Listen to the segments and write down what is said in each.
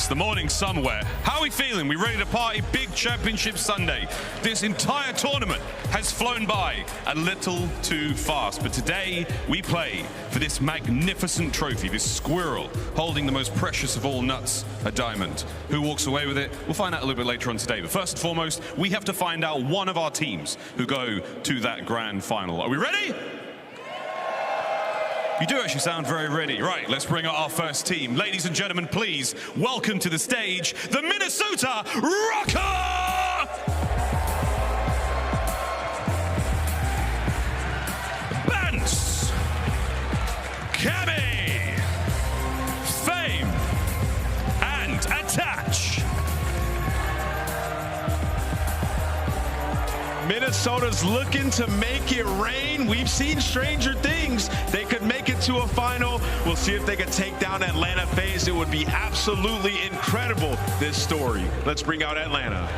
6, the morning somewhere. How are we feeling? We ready to party? Big championship Sunday. This entire tournament has flown by a little too fast, but today we play for this magnificent trophy, this squirrel holding the most precious of all nuts, a diamond. Who walks away with it? We'll find out a little bit later on today, but first and foremost, we have to find out one of our teams who go to that grand final. Are we ready? You do actually sound very ready. Right, let's bring out our first team. Ladies and gentlemen, please welcome to the stage the Minnesota Røkkr! Bance, Cammy, Fame, and Attach. Minnesota's looking to make it rain. We've seen stranger things. They could make it to a final. We'll see if they can take down Atlanta FaZe. It would be absolutely incredible, this story. Let's bring out Atlanta.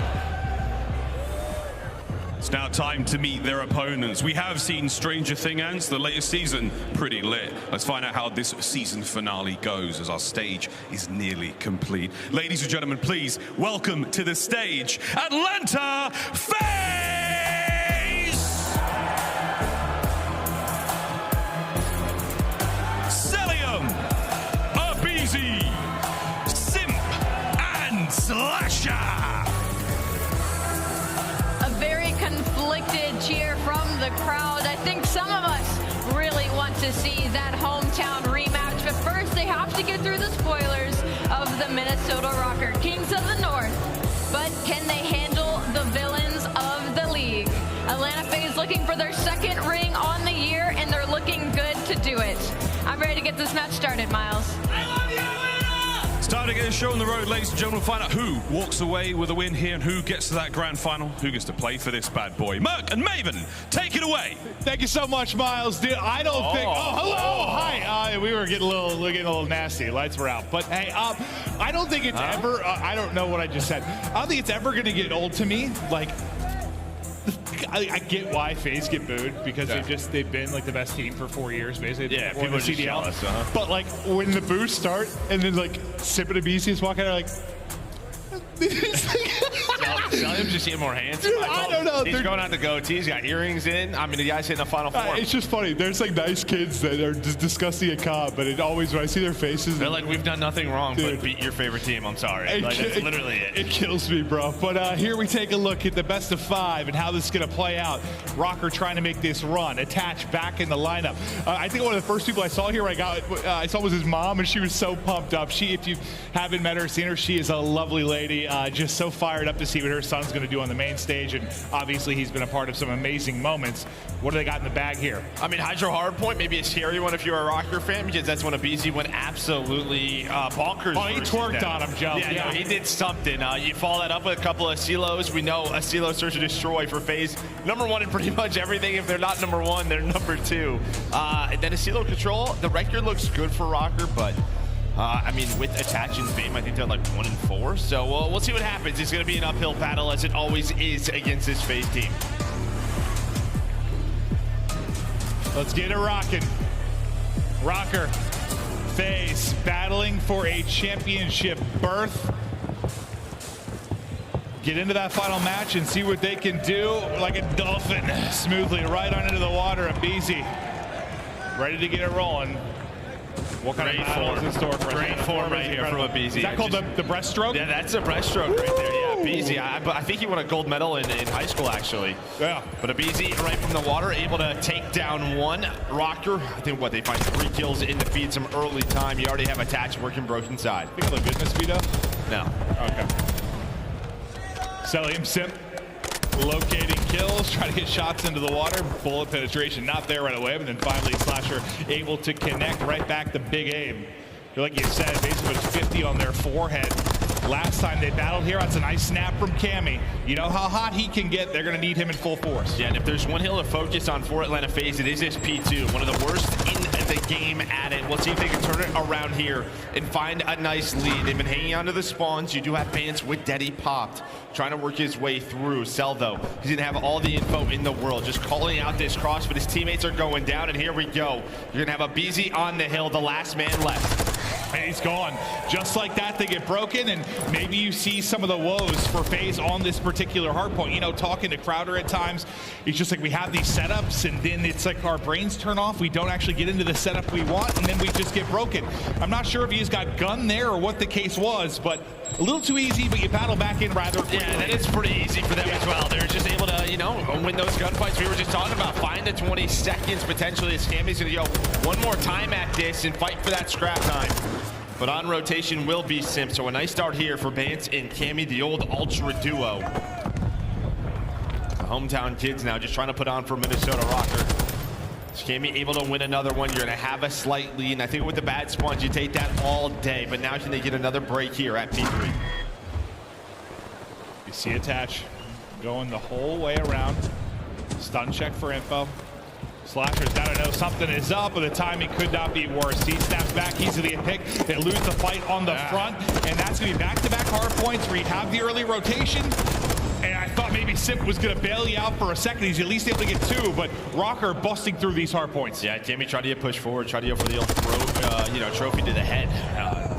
It's now time to meet their opponents. We have seen Stranger Things, the latest season, pretty lit. Let's find out how this season finale goes as our stage is nearly complete. Ladies and gentlemen, please welcome to the stage, Atlanta FaZe! Cellium, aBeZy, Simp, and Slasher! A very conflicted cheer from the crowd. I think some of us really want to see that hometown rematch, but first they have to get through the spoilers of the Minnesota Røkkr, Kings of the North. But can they handle the villains of the league? Atlanta FaZe looking for their second ring on the year, and they're looking good to do it. I'm ready to get this match started, Miles. It's time to get this show on the road, ladies and gentlemen. We'll find out who walks away with a win here and who gets to that grand final, who gets to play for this bad boy. Merc and Maven, take it away. Thank you so much, Miles. Dude, I don't think. Oh, hello, hi. We were getting a little nasty. Lights were out, but hey, I don't think it's ever. I don't know what I just said. I don't think it's ever gonna get old to me. Like, I get why FaZe get booed because they've been like the best team for 4 years basically. Yeah, people are CDL. Jealous, But like when the boos start and then like Simp and aBeZy is walking out like. Cellium's just getting more handsome. Dude, I don't know. He's going out the goatee. He's got earrings in. I mean, the guy's hitting the final four. It's just funny. There's like nice kids that are just disgusting at COD, but it always, when I see their faces. They're like, we've done nothing wrong but beat your favorite team. I'm sorry. Like, that's literally it. It kills me, bro. But here we take a look at the best of 5 and how this is going to play out. Røkkr trying to make this run. Attach back in the lineup. I think one of the first people I saw here I saw was his mom, and she was so pumped up. If you haven't met her, seen her, she is a lovely lady. Just so fired up to see what her son's going to do on the main stage, and obviously he's been a part of some amazing moments. What do they got in the bag here? I mean, HyDra hardpoint, maybe a scary one if you're a Røkkr fan, because that's when aBeZy went absolutely bonkers. Oh, he twerked on him, Joe. Yeah, no, he did something. You follow that up with a couple of silos. We know a silo search and destroy for FaZe. #1 in pretty much everything. If they're not #1, they're #2. And then a silo control. The record looks good for Røkkr, but I mean, with Attach and Fame, I think they're like 1 and 4. So we'll see what happens. It's going to be an uphill battle, as it always is against this FaZe team. Let's get it rocking. Røkkr, FaZe battling for a championship berth. Get into that final match and see what they can do like a dolphin, smoothly right on into the water. aBeZy ready to get it rolling. What kind of battle is in store for us? Great form right here from aBeZy. Is that called the breaststroke? Yeah, that's a breaststroke right there. Yeah, aBeZy. I think he won a gold medal in high school, actually. Yeah. But aBeZy, right from the water, able to take down one. Røkkr, I think, they find 3 kills in the feed, some early time. You already have Attach working broken side. Think of the goodness speed up? No. Okay. Cellium, Simp, locating kills, trying to get shots into the water. Bullet penetration not there right away, but then finally Slasher able to connect right back to Big Abe. Like you said, basically was 50 on their forehead. Last time they battled here, that's a nice snap from Cammy. You know how hot he can get, they're gonna need him in full force. Yeah, and if there's one hill to focus on for Atlanta FaZe, it is this P2, one of the worst in the game at it. We'll see if they can turn it around here and find a nice lead. They've been hanging on to the spawns. You do have Bance with Daddy popped, trying to work his way through. Cell, though, he's gonna have all the info in the world, just calling out this cross, but his teammates are going down, and here we go. You're gonna have aBeZy on the hill, the last man left. And he's gone. Just like that, they get broken, and maybe you see some of the woes for FaZe on this particular hardpoint. You know, talking to Crowder at times, it's just like we have these setups, and then it's like our brains turn off. We don't actually get into the setup we want, and then we just get broken. I'm not sure if he's got gun there or what the case was, but a little too easy, but you battle back in rather quickly. Yeah, that is pretty easy for them as well. They're just able to, you know, win those gunfights we were just talking about. Find the 20 seconds potentially as Cammy's going to go one more time at this and fight for that scrap time. But on rotation will be Simp. So a nice start here for Bance and Cammy, the old Ultra duo. The hometown kids now just trying to put on for Minnesota Røkkr. Is Cammy able to win another one? You're going to have a slight lead. And I think with the bad spawns, you take that all day. But now can they get another break here at P3? You see attach going the whole way around. Stun check for info. Slasher's got to know something is up, but the timing could not be worse. He snaps back easily a pick. They lose the fight on the front, and that's going to be back-to-back hard points where you have the early rotation. And I thought maybe Simp was going to bail you out for a second. He's at least able to get two, but Røkkr busting through these hard points. Yeah, Cammy tried to get pushed forward, tried to go for the old trophy to the head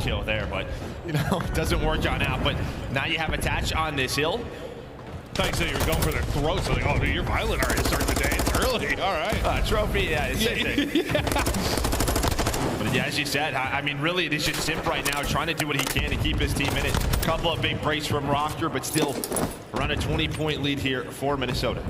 kill there, but you know, doesn't work on out. But now you have attach on this hill. I thought you said you were going for their throats. So like, oh, dude, you're violent already. Starting the day. It's early. All right. Trophy, yeah, it's same thing. Yeah. But yeah, as you said, I mean, really, it is just Simp right now trying to do what he can to keep his team in it. A couple of big breaks from Røkkr, but still around a 20-point lead here for Minnesota.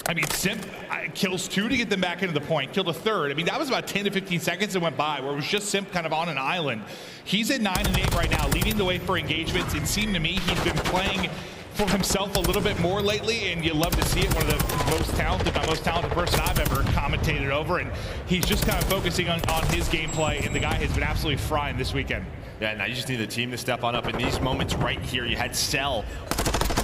I mean, Simp kills two to get them back into the point, killed a third. I mean, that was about 10 to 15 seconds that went by where it was just Simp kind of on an island. He's at 9 and 8 right now, leading the way for engagements. It seemed to me he's been playing for himself a little bit more lately, and you love to see it. One of the most talented, my most talented person I've ever commentated over, and he's just kind of focusing on his gameplay, and the guy has been absolutely frying this weekend. Yeah, now you just need the team to step on up in these moments right here. You had Cell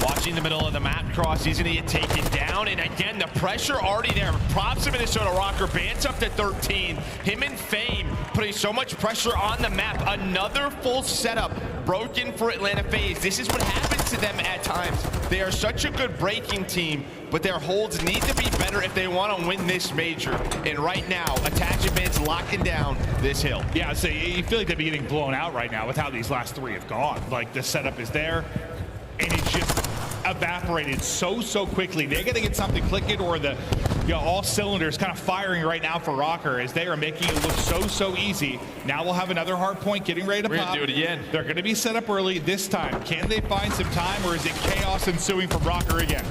watching the middle of the map cross. He's gonna get taken down, and again, the pressure already there. Props to Minnesota Røkkr. Bance up to 13. Him and Fame putting so much pressure on the map. Another full setup broken for Atlanta FaZe. This is what happens to them at times. They are such a good breaking team, but their holds need to be better if they want to win this major. And right now, attach and Bance locking down this hill. Yeah, so you feel like they'd be getting blown out right now with how these last three have gone. Like, the setup is there, and it's just evaporated so quickly. They got to get something clicking, or the all cylinders kind of firing right now for Røkkr as they are making it look so easy. Now we'll have another hard point getting ready to pop. Do it again. They're going to be set up early this time. Can they find some time, or is it chaos ensuing from Røkkr again?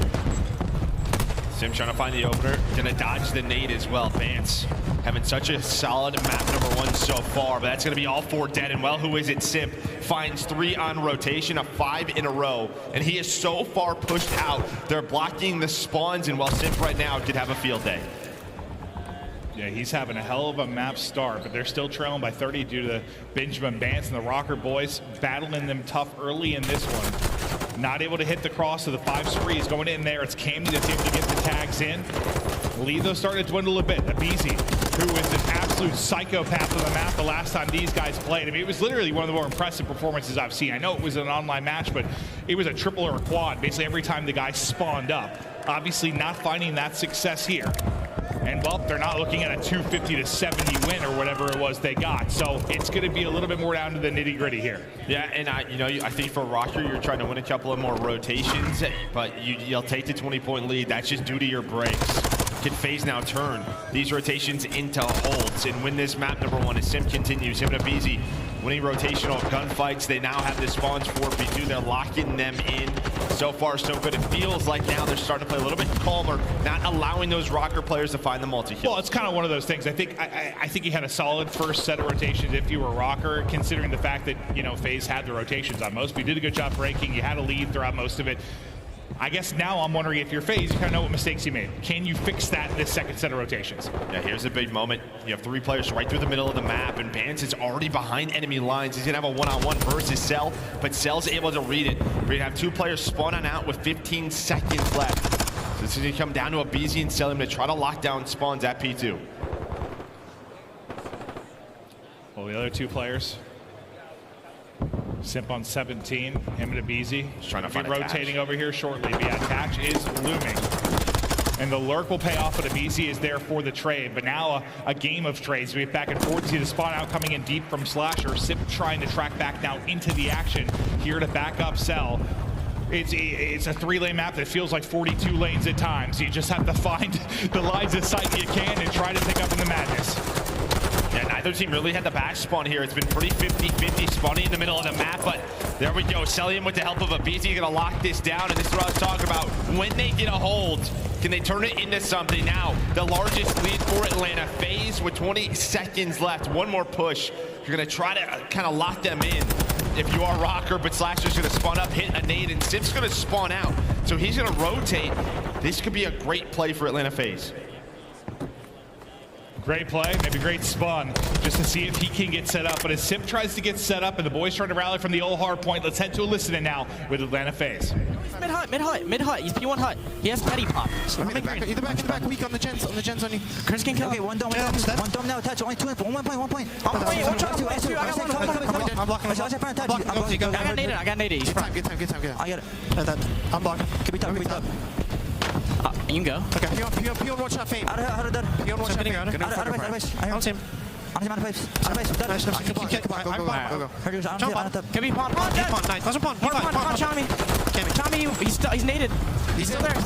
Simp trying to find the opener. Gonna dodge the nade as well. Bance having such a solid map number one so far, but that's gonna be all four dead. And well, who is it? Simp finds 3 on rotation, a 5 in a row, and he is so far pushed out. They're blocking the spawns, and while Simp right now could have a field day. Yeah, he's having a hell of a map start, but they're still trailing by 30 due to Benjamin Bance and the Røkkr boys battling them tough early in this one. Not able to hit the cross, so the 5 spree is going in there. It's Cammy that's able to get the tags in. Lead, though, starting to dwindle a bit. aBeZy, who is an absolute psychopath on the map the last time these guys played. I mean, it was literally one of the more impressive performances I've seen. I know it was an online match, but it was a triple or a quad basically every time the guy spawned up. Obviously not finding that success here. And, well, they're not looking at a 250 to 70 win or whatever it was they got. So it's going to be a little bit more down to the nitty-gritty here. Yeah, and I think for Røkkr, you're trying to win a couple of more rotations, but you'll take the 20-point lead. That's just due to your breaks. Can FaZe now turn these rotations into holds and win this map number one as Simp continues? Him and aBeZy winning rotational gunfights. They now have the spawns for P2. They're locking them in. So far, so good. It feels like now they're starting to play a little bit calmer, not allowing those Røkkr players to find the multi-kill. Well, it's kind of one of those things. I think you had a solid first set of rotations if you were Røkkr, considering the fact that, FaZe had the rotations on most. But you did a good job breaking. You had a lead throughout most of it. I guess now I'm wondering if you're FaZe, you kind of know what mistakes you made. Can you fix that in this second set of rotations? Yeah, here's a big moment. You have 3 players right through the middle of the map, and Bance is already behind enemy lines. He's gonna have a one-on-one versus Cell, but Cell's able to read it. We're gonna have 2 players spawning out with 15 seconds left. So this is gonna come down to aBeZy and Cellium to try to lock down spawns at P2. Well, the other 2 players, Simp on 17, him and aBeZy. Just trying to find rotating over here shortly. The attach is looming. And the lurk will pay off, but aBeZy is there for the trade. But now a game of trades. We have back and forth. See the spawn out coming in deep from Slasher. Simp trying to track back now into the action here to back up Cell. It's a 3-lane map that feels like 42 lanes at times. You just have to find the lines of sight you can and try to pick up in the madness. Yeah, neither team really had the back spawn here. It's been pretty 50-50 spawning in the middle of the map, but there we go. Cellium with the help of aBeZy gonna lock this down, and this is what I was talking about. When they get a hold, can they turn it into something? Now, the largest lead for Atlanta FaZe with 20 seconds left. One more push. You're gonna try to kind of lock them in if you are Røkkr, but Slasher's gonna spawn up, hit a nade, and Simp's gonna spawn out. So he's gonna rotate. This could be a great play for Atlanta FaZe. Great play, maybe great spawn, just to see if he can get set up. But as Simp tries to get set up and the boys trying to rally from the old hard point, let's head to a listening now with Atlanta FaZe. Mid hut. He's P1 hut. He has petty pop. So Either back, weak on the gens on you. Chris can kill. Okay, one dome now, touch, only 2, 1 point. One point, I got naded. Good time. I got it. I'm blocking. Could be top. You can go. Okay, P1 watch that fame. How did that? P1 watch that fame. I don't see him. On the pipes. Go. Jump on. Can be pawn. Nice. Pawn. Tommy. Cammy, he's naded. He's still there. I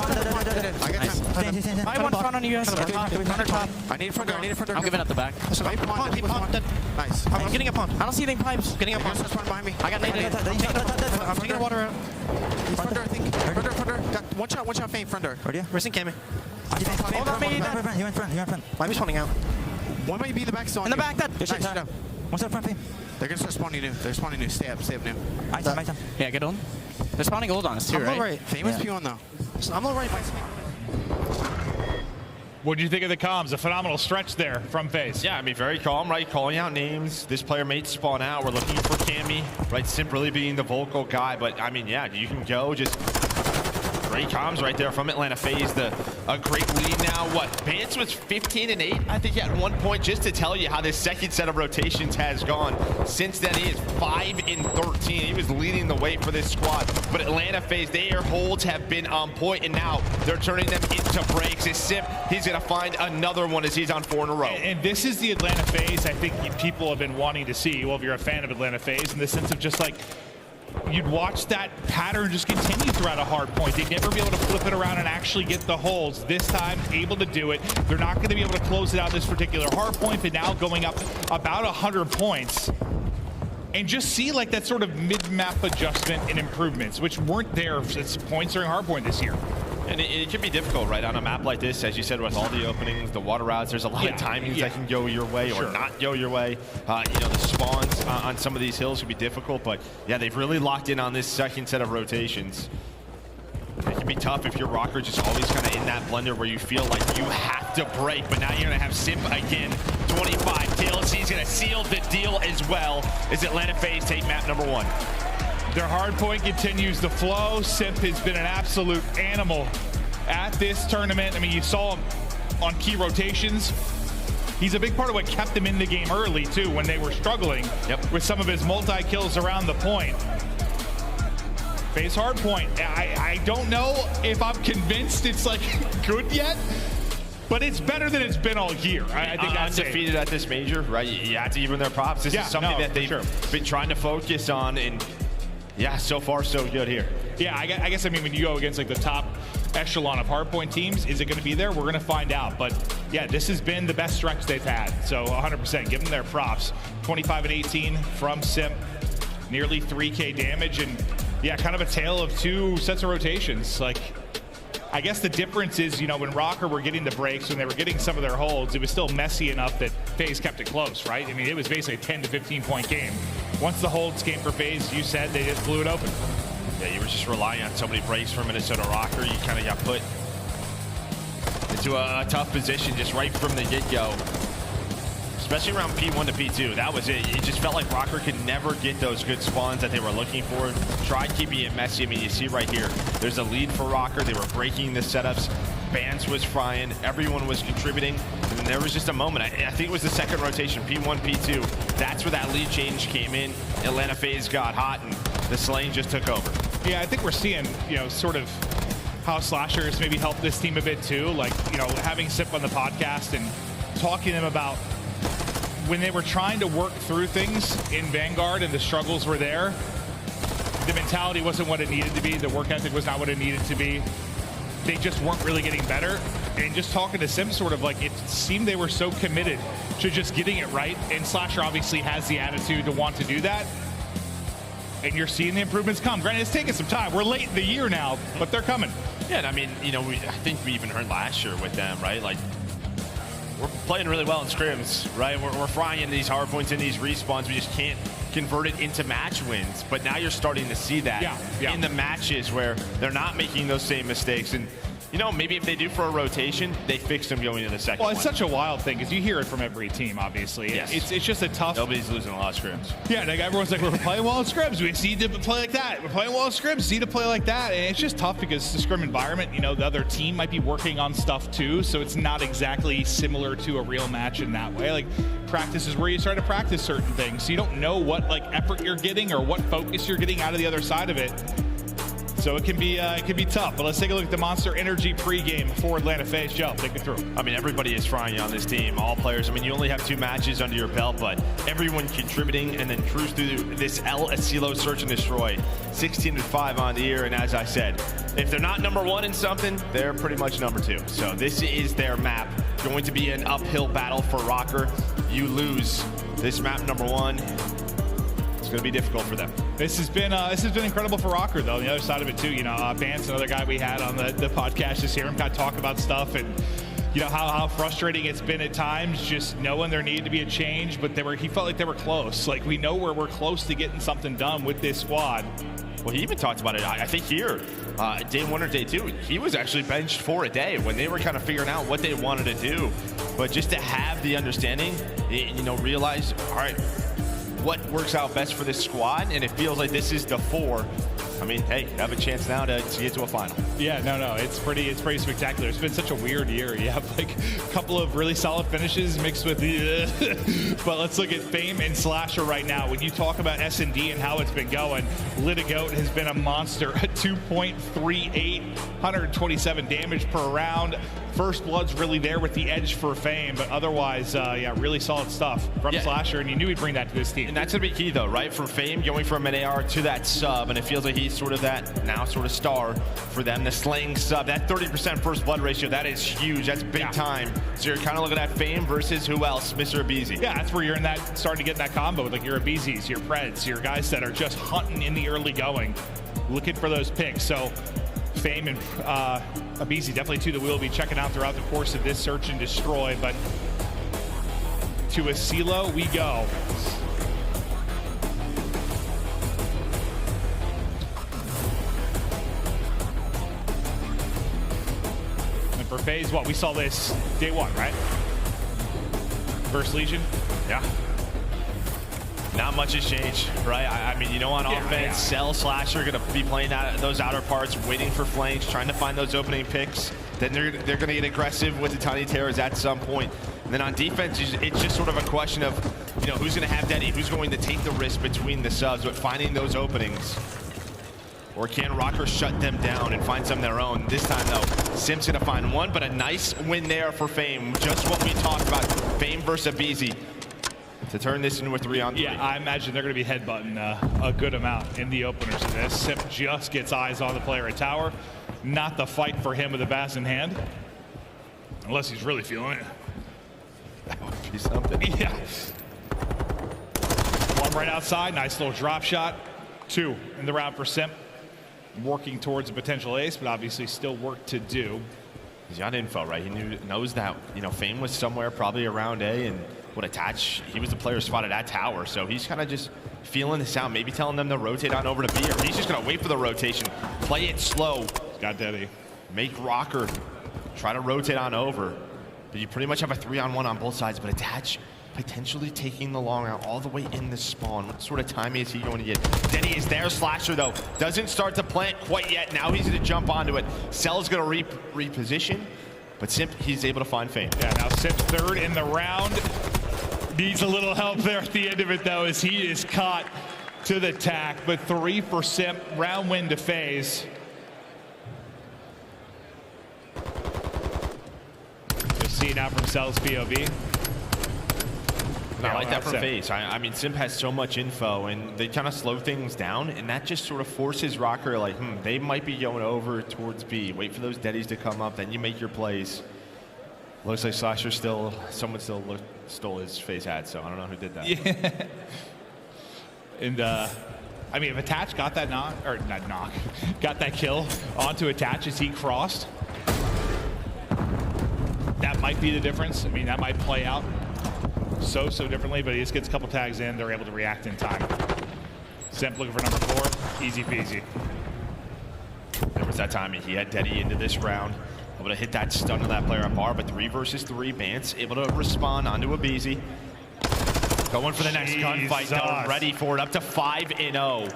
got time. Stand. I want front on you guys. Front or top. I need a front door. I'm giving up the back. Pawn. Nice. I'm getting a pawn. I don't see anything pipes. Getting a pawn. Behind me. I got naded. I'm taking the water out. Front door, I think. Front door. Got one shot fame, front door. Where are you? Risking Cammy. Hold on, me. You're in front. Might be spawning out. One might be the back zone. In the back, that. Good shit. What's that front fame? They're gonna start spawning new. They're spawning new. Stay up new. My time. Yeah, get on. They're spawning gold on us too, I'm right? right. Famous P1 though. So I'm all right. What do you think of the comms? A phenomenal stretch there from FaZe. Yeah, I mean, very calm, right? Calling out names. This player may spawn out. We're looking for Cammy, right? Simp really being the vocal guy, but I mean, yeah, you can go just great comms right there from Atlanta FaZe. A great lead now. What? Bance was 15-8, I think, at one point, just to tell you how this second set of rotations has gone. Since then, he is 5-13. He was leading the way for this squad. But Atlanta FaZe, their holds have been on point, and now they're turning them into breaks. As Simp, he's going to find another one as he's on 4 in a row. And this is the Atlanta FaZe I think people have been wanting to see. Well, if you're a fan of Atlanta FaZe, in the sense of just like, you'd watch that pattern just continue throughout a hard point. They'd never be able to flip it around and actually get the holds. This time, able to do it. They're not going to be able to close it out this particular hard point, but now going up about 100 points. And just see like that sort of mid-map adjustment and improvements, which weren't there at points during hard point this year. And it can be difficult, right, on a map like this, as you said, with all the openings, the water routes, there's a lot of timings that can go your way or not go your way. You know, the spawns on some of these hills can be difficult, but yeah, they've really locked in on this second set of rotations. It can be tough if you're Røkkr, just always kind of in that blender where you feel like you have to break, but now you're going to have Simp again, 25 kills. He's going to seal the deal as well as Atlanta FaZe take map number 1. Their hard point continues to flow. Simp has been an absolute animal at this tournament. I mean, you saw him on key rotations. He's a big part of what kept them in the game early, too, when they were struggling with some of his multi-kills around the point. FaZe hard point. I don't know if I'm convinced it's, like, good yet, but it's better than it's been all year. I think that's undefeated at this major, right? You have to even their props. This is something that they've been trying to focus on, and yeah, so far so good here. Yeah, I guess I mean, when you go against like the top echelon of hardpoint teams, is it going to be there? We're going to find out. But yeah, this has been the best stretch they've had. So 100%, give them their props. 25-18 from Simp, nearly 3K damage, and yeah, kind of a tale of 2 sets of rotations. Like, I guess the difference is, you know, when Røkkr were getting the breaks, when they were getting some of their holds, it was still messy enough that FaZe kept it close, right? I mean, it was basically a 10 to 15 point game. Once the holds came for FaZe, you said they just blew it open. Yeah, you were just relying on so many breaks from Minnesota Røkkr. You kind of got put into a tough position just right from the get-go. Especially around P1 to P2. That was it. It just felt like Røkkr could never get those good spawns that they were looking for. Tried keeping it messy. I mean, you see right here, there's a lead for Røkkr. They were breaking the setups. Bance was frying. Everyone was contributing. And then there was just a moment. I think it was the second rotation, P1, P2. That's where that lead change came in. Atlanta FaZe got hot, and the slaying just took over. Yeah, I think we're seeing, you know, sort of how Slasher has maybe helped this team a bit too. Like, you know, having Simp on the podcast and talking to them about when they were trying to work through things in Vanguard and the struggles were there, the mentality wasn't what it needed to be. The work ethic was not what it needed to be. They just weren't really getting better. And just talking to Simp, sort of like it seemed they were so committed to just getting it right. And Slasher obviously has the attitude to want to do that. And you're seeing the improvements come. Granted, it's taking some time. We're late in the year now, but they're coming. Yeah, and I mean, you know, I think we even heard last year with them, right? Like, we're playing really well in scrims, right? We're frying into these hard points and these respawns. We just can't convert it into match wins. But now you're starting to see that in the matches where they're not making those same mistakes. And, you know, maybe if they do for a rotation, they fix them going into the second one. Well, it's such a wild thing because you hear it from every team, obviously. Yes. It's just a tough... Nobody's losing a lot of scrims. Yeah, like everyone's like, we're playing well in scrims. We need to play like that. We're playing well in scrims. Need to play like that. And it's just tough because the scrim environment, you know, the other team might be working on stuff too, so it's not exactly similar to a real match in that way. Like, practice is where you start to practice certain things. So you don't know what, like, effort you're getting or what focus you're getting out of the other side of it. So it can be tough. But let's take a look at the Monster Energy pregame for Atlanta FaZe. Joe, take me through. I mean, everybody is frying on this team. All players. I mean, you only have 2 matches under your belt, but everyone contributing and then cruise through this aCelo search and destroy. 16-5 on the year, and as I said, if they're not number 1 in something, they're pretty much number 2. So this is their map. Going to be an uphill battle for Røkkr. You lose this map number 1. It's going to be difficult for them. This has been incredible for Røkkr, though. On the other side of it, too, you know, Bance, another guy we had on the podcast, just hear him kind of talk about stuff and, you know, how frustrating it's been at times, just knowing there needed to be a change, but he felt like they were close. Like, we know where we're close to getting something done with this squad. Well, he even talked about it, I think here, day 1 or day 2, he was actually benched for a day when they were kind of figuring out what they wanted to do. But just to have the understanding, you know, realize, all right, what works out best for this squad, and it feels like this is the 4. I mean, hey, you have a chance now to get to a final. Yeah, no, it's pretty spectacular. It's been such a weird year. You have like a couple of really solid finishes mixed with the, but let's look at Fame and Slasher right now. When you talk about S&D and how it's been going, Litigoat has been a monster at 2.38, 127 damage per round. First Blood's really there with the edge for Fame, but otherwise, yeah, really solid stuff from Slasher, and you knew he'd bring that to this team. And that's going to be key, though, right? From Fame going from an AR to that sub, and it feels like he's sort of that now sort of star for them, the slaying sub. That 30% First Blood ratio, that is huge. That's big time. So you're kind of looking at Fame versus who else? Mr. aBeZy. Yeah, that's where you're in that, starting to get in that combo with like your aBeZys, your Preds, your guys that are just hunting in the early going, looking for those picks. So Fame and aBeZy, definitely two that we'll be checking out throughout the course of this search and destroy. But to aCelo we go. And for FaZe, what we saw this day 1, right? First Legion. Yeah. Not much has changed, right? I mean, you know, on offense, Cell, Slasher are going to be playing those outer parts, waiting for flanks, trying to find those opening picks. Then they're going to get aggressive with the Tiny Terrors at some point. And then on defense, it's just sort of a question of, you know, who's going to have Denny, who's going to take the risk between the subs, but finding those openings. Or can Røkkr shut them down and find some of their own? This time, though, Simp's going to find one, but a nice win there for Fame. Just what we talked about, Fame versus aBeZy. To turn this into a 3-on-3. Yeah, I imagine they're going to be headbutting a good amount in the openers of this. Simp just gets eyes on the player at tower. Not the fight for him with a Bass in hand. Unless he's really feeling it. That would be something. Yeah. One right outside. Nice little drop shot. 2 in the round for Simp. Working towards a potential ace, but obviously still work to do. He's got info, right? He knows that, you know, Fame was somewhere probably around A and would attach. He was the player spotted at tower, so he's kind of just feeling this out, maybe telling them to rotate on over to B, or he's just going to wait for the rotation, play it slow. Got Daddy. Make Røkkr try to rotate on over. But you pretty much have a 3-on-1 on both sides, but attach potentially taking the long out all the way in the spawn. What sort of timing is he going to get? Denny is there. Slasher, though, doesn't start to plant quite yet. Now he's going to jump onto it. Cell's going to reposition, but Simp, he's able to find Fame. Yeah, now Simp's 3rd in the round. Needs a little help there at the end of it, though, as he is caught to the tack. But 3 for Simp. Round win to FaZe. seeing out from Cell's POV. I like that from FaZe. I mean, Simp has so much info, and they kind of slow things down, and that just sort of forces Røkkr, like, they might be going over towards B. Wait for those deadies to come up, then you make your plays. Looks like Slasher someone still stole his FaZe hat, so I don't know who did that. Yeah. And, I mean, if Attach got that got that kill onto Attach as he crossed, that might be the difference. I mean, that might play out so differently, but he just gets a couple tags in, they're able to react in time. Simp looking for number 4, easy peasy. There was that time he had Deddy into this round, able to hit that stun on that player on bar, but 3 versus 3, Bance able to respond onto aBeZy. Going for the next gunfight, though, ready for it, up to 5-0.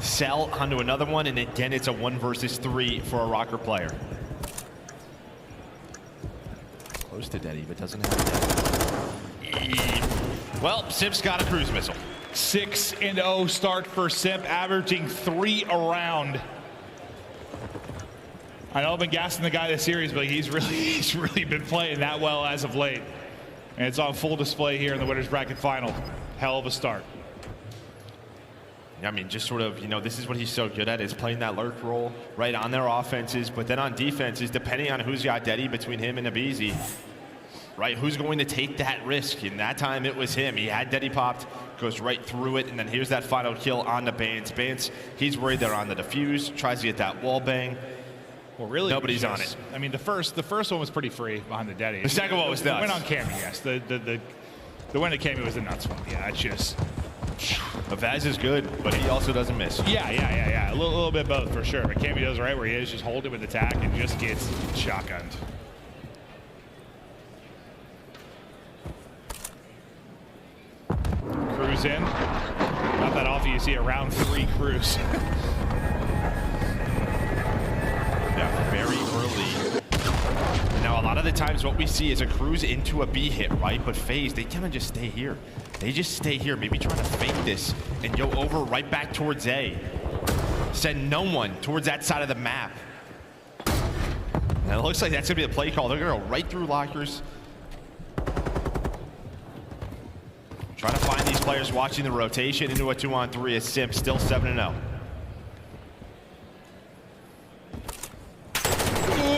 Cell onto another one, and again, it's a 1 versus 3 for a Røkkr player. Close to Deddy, but doesn't have that. Well, Simp's got a cruise missile. 6-0 start for Simp, averaging 3 a round. I know I've been gassing the guy this series, but he's really been playing that well as of late. And it's on full display here in the winners bracket final. Hell of a start. I mean, just sort of, this is what he's so good at, is playing that lurk role right on their offenses, but then on defenses, depending on who's got Deddy between him and aBeZy, right? Who's going to take that risk? And that time it was him. He had Deddy popped, goes right through it, and then here's that final kill on the Bance. Bance, he's worried they're on the defuse, tries to get that wall bang. Well, really, nobody's on it. I mean, the first one was pretty free behind the Deddy. The second one was nuts. The win on Cammy, yes. The win at Cammy was the nuts one. Yeah, it's just. Vaz is good, but he also doesn't miss. Yeah. A little bit both for sure. But Cammy does right where he is, just hold it with attack and just gets shotgunned. Cruise in. Not that often you see a round 3 cruise. Yeah, very early. Now, a lot of the times what we see is a cruise into a B hit, right? But FaZe, they kind of just stay here. They just stay here, maybe trying to fake this and go over right back towards A. Send no one towards that side of the map. And it looks like that's going to be the play call. They're going to go right through lockers. Trying to find these players watching the rotation into a 2-on-3 as Simp still 7-0.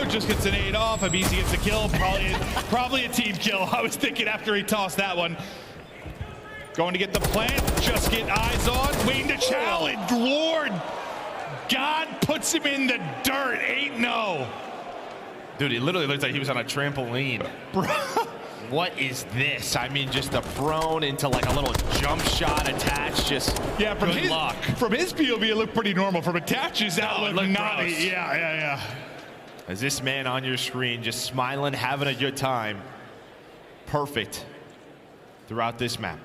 Just gets an 8 off. aBeZy gets a kill. Probably a team kill. I was thinking after he tossed that one. Going to get the plant. Just get eyes on. Waiting to challenge. Lord God puts him in the dirt. 8-0. Dude, he literally looks like he was on a trampoline. What is this? I mean, just a prone into like a little jump shot attached. Just good luck. From his POV, it looked pretty normal. From Attach's, that looked naughty. Gross. Yeah. As this man on your screen just smiling, having a good time. Perfect throughout this map.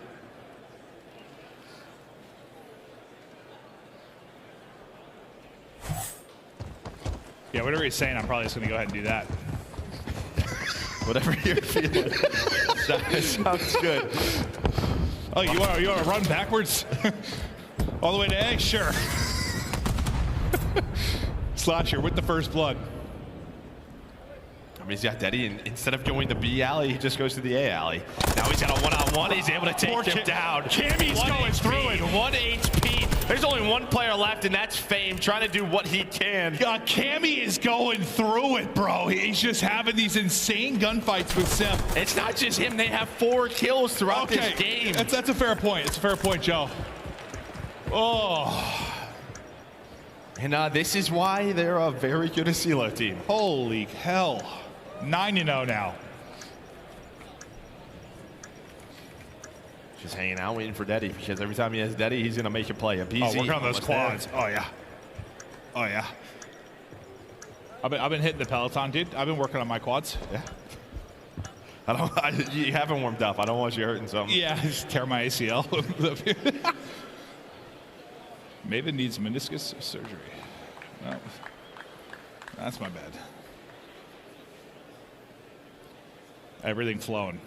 Yeah, whatever he's saying, I'm probably just going to go ahead and do that. Whatever you're feeling. That sounds good. Oh, you want to run backwards? All the way to A? Sure. Slasher with the first blood. I mean, he's got Deddy, and instead of going to B alley, he just goes to the A alley. Now he's got a 1-on-1. He's able to take him down. Cammy's going through it. 1 HP. There's only one player left, and that's Fame, trying to do what he can. Cammy is going through it, bro. He's just having these insane gunfights with Simp. It's not just him. They have 4 kills throughout this game. That's a fair point. It's a fair point, Joe. Oh. And this is why they're a very good Asilo team. Holy hell. 9-0 now. Just hanging out, waiting for Deddy, because every time he has Deddy, he's going to make a play. aBeZy. Oh, working on those quads. Oh, yeah. Oh, yeah. I've been hitting the Peloton, dude. I've been working on my quads. Yeah. You haven't warmed up. I don't want you hurting something. Yeah, just tear my ACL. Maven needs meniscus surgery. No, that's my bad. Everything flowing.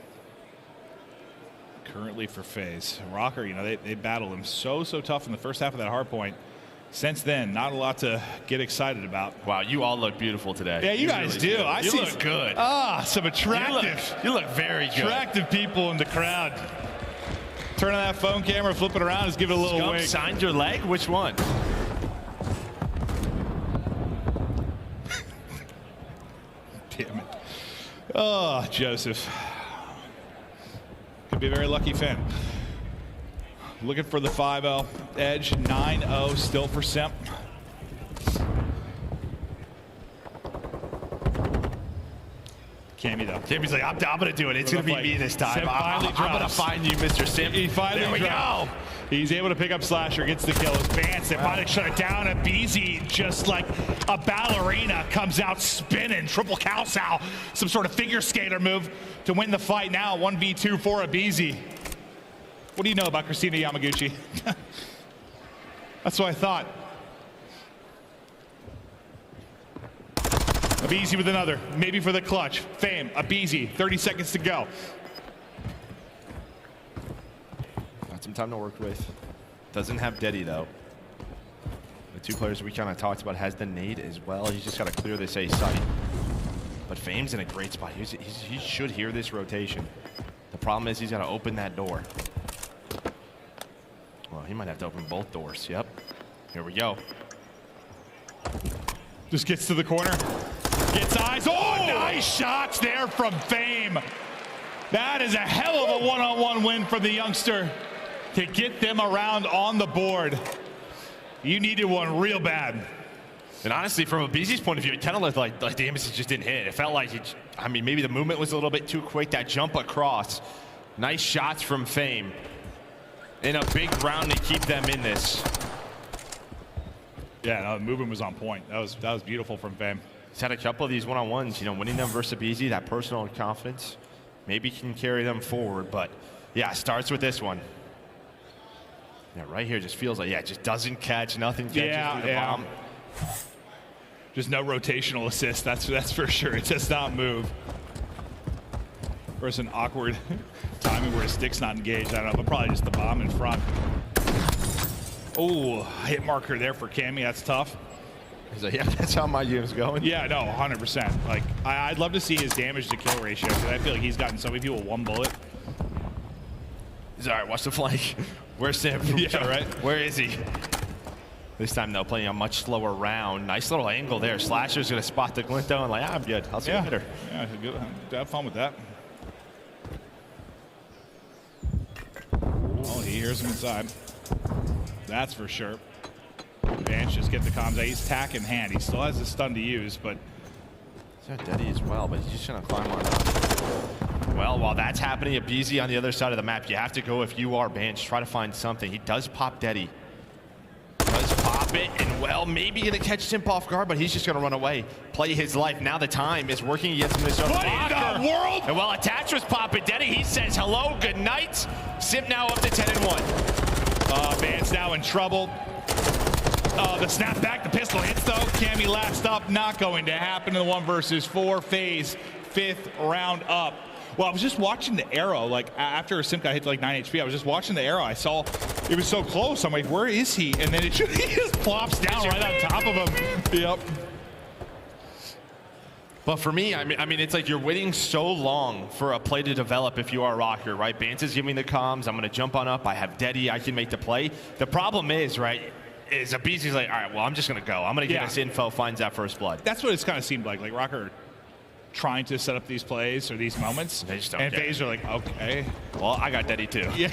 Currently for FaZe. Røkkr, they battled him so tough in the first half of that hard point. Since then, not a lot to get excited about. Wow, you all look beautiful today. Yeah, you guys really do. I you see look good. Some attractive. You look very good. Attractive people in the crowd. Turn on that phone camera, flip it around, just give it a little wink. Signed your leg? Which one? Damn it. Oh, Joseph. Could be a very lucky fan. Looking for the 5-0 edge. 9-0 still for Simp. Cammy though. Cammy's like, I'm going to do it. It's going to be me this time. I'm going to find you, Mr. Simp. He finally there we go. He's able to pick up Slasher, gets the kill. It's Bance that might have shut it down. aBeZy, just like a ballerina, comes out spinning. Triple Calsow. Some sort of figure skater move to win the fight now. 1v2 for aBeZy. What do you know about Christina Yamaguchi? That's what I thought. aBeZy with another, maybe for the clutch. Fame, aBeZy, 30 seconds to go. Got some time to work with. Doesn't have Deddy though. The two players we kind of talked about has the nade as well. He's just got to clear this A site. But Fame's in a great spot. He should hear this rotation. The problem is he's got to open that door. Well, he might have to open both doors. Yep. Here we go. Just gets to the corner. Gets eyes. Oh, nice shots there from Fame. That is a hell of a one-on-one win for the youngster to get them around on the board. You needed one real bad. And honestly, from aBeZy's point of view, it kind of looked like the embassy just didn't hit. It felt like, I mean, maybe the movement was a little bit too quick. That jump across. Nice shots from Fame. In a big round to keep them in this. Yeah, no, the movement was on point. That was beautiful from Fame. He's had a couple of these one-on-ones, you know, winning them versus aBeZy, that personal confidence maybe can carry them forward. But yeah, starts with this one. Yeah, right here just feels like, yeah, it just doesn't catch, nothing catches through the bomb. Just no rotational assist, that's for sure. It does not move. There's an awkward timing where his stick's not engaged. I don't know, but probably just the bomb in front. Oh, hit marker there for Cammy. That's tough. He's like, yeah, that's how my game's going. Yeah, no, 100%. Like, I'd love to see his damage to kill ratio because I feel like he's gotten so many people one bullet. He's all right. Watch the flank. Where's Simp? Yeah, right. Where is he? This time, though, playing a much slower round. Nice little angle there. Slasher's going to spot the glint, though, and like, I'm good. I'll see you later. Yeah, good. Have fun with that. Oh, he hears him inside. That's for sure. Bance just get the comms. He's tack in hand. He still has the stun to use, but he's got Deddy as well, but he's just going to climb on. Well, while that's happening, aBeZy on the other side of the map, you have to go if you are Bance. Try to find something. He does pop Deddy. Does pop it, and well, maybe going to catch Simp off guard, but he's just going to run away. Play his life. Now the time is working against Minnesota Røkkr. What in the world? And while Attach was popping Deddy, he says hello, good night. Simp now up to 10-1. Bance now in trouble. The snap back, the pistol hits though. Cammy last up, not going to happen in the 1 versus 4 phase, 5th round up. Well, I was just watching the arrow, like after Simp got hit to like 9 HP, I was just watching the arrow. I saw it was so close. I'm like, where is he? And then he just plops down right on top of him. Yep. But for me, I mean, it's like you're waiting so long for a play to develop if you are Røkkr, right? Bance is giving the comms. I'm going to jump on up. I have Deddy. I can make the play. The problem is, right, is aBeZy's like, all right, well, I'm just going to go. I'm going to get us info, finds that first blood. That's what it's kind of seemed like Røkkr trying to set up these plays or these moments. They just don't and get FaZe are like, okay. Well, I got Deddy too. Yeah.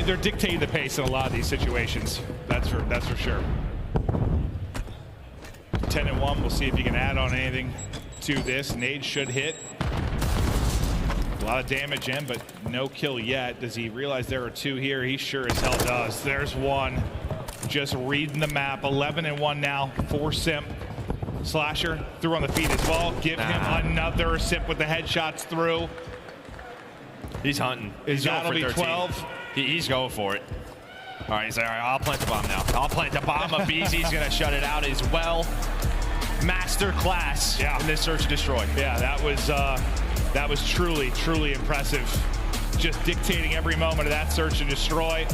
They're dictating the pace in a lot of these situations. That's for sure. 10-1. We'll see if you can add on anything to this. Nade should hit. A lot of damage in, but no kill yet. Does he realize there are 2 here? He sure as hell does. There's 1. Just reading the map. 11-1 now for Simp. Slasher through on the feet as well. Give him another. Simp with the headshots through. He's hunting. He's going for 13. 12. He's going for it. All right, he's like, all right, I'll plant the bomb now. I'll plant the bomb. aBeZy's going to shut it out as well. Master class in this search and destroy. Yeah, that was truly, truly impressive. Just dictating every moment of that search and destroy.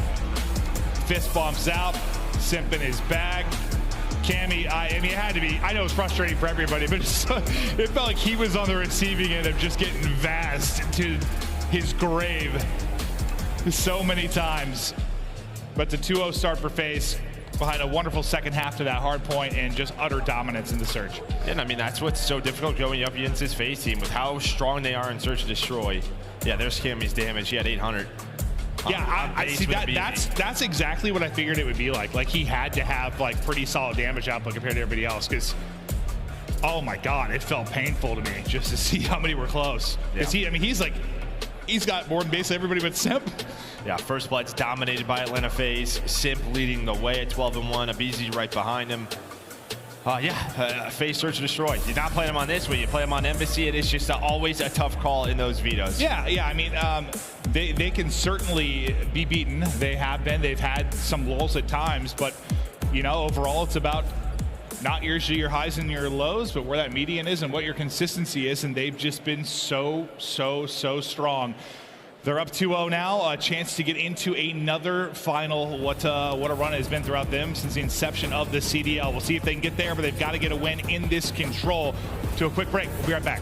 Fist bumps out. Simp in his bag. Cammy, I mean, it had to be, I know it's frustrating for everybody, but it felt like he was on the receiving end of just getting vast to his grave so many times. But the 2-0 start for FaZe behind a wonderful second half to that hard point and just utter dominance in the search. Yeah, and I mean, that's what's so difficult going up against this FaZe team with how strong they are in search and destroy. Yeah, there's Cammy's damage. He had 800. Yeah, I see that. That's exactly what I figured it would be like. Like he had to have like pretty solid damage output compared to everybody else. Because, oh my God, it felt painful to me just to see how many were close. Because he's got more than basically everybody but Simp. Yeah, First Blood's dominated by Atlanta FaZe. Simp leading the way at 12-1. aBeZy right behind him. FaZe search and destroy. You're not playing them on this way. You play them on Embassy. It is just always a tough call in those vetoes. Yeah. I mean, they can certainly be beaten. They have been. They've had some lulls at times, but you know, overall, it's about not usually your highs and your lows, but where that median is and what your consistency is. And they've just been so strong. They're up 2-0 now, a chance to get into another final. What a run it has been throughout them since the inception of the CDL. We'll see if they can get there, but they've got to get a win in this control. To a quick break. We'll be right back.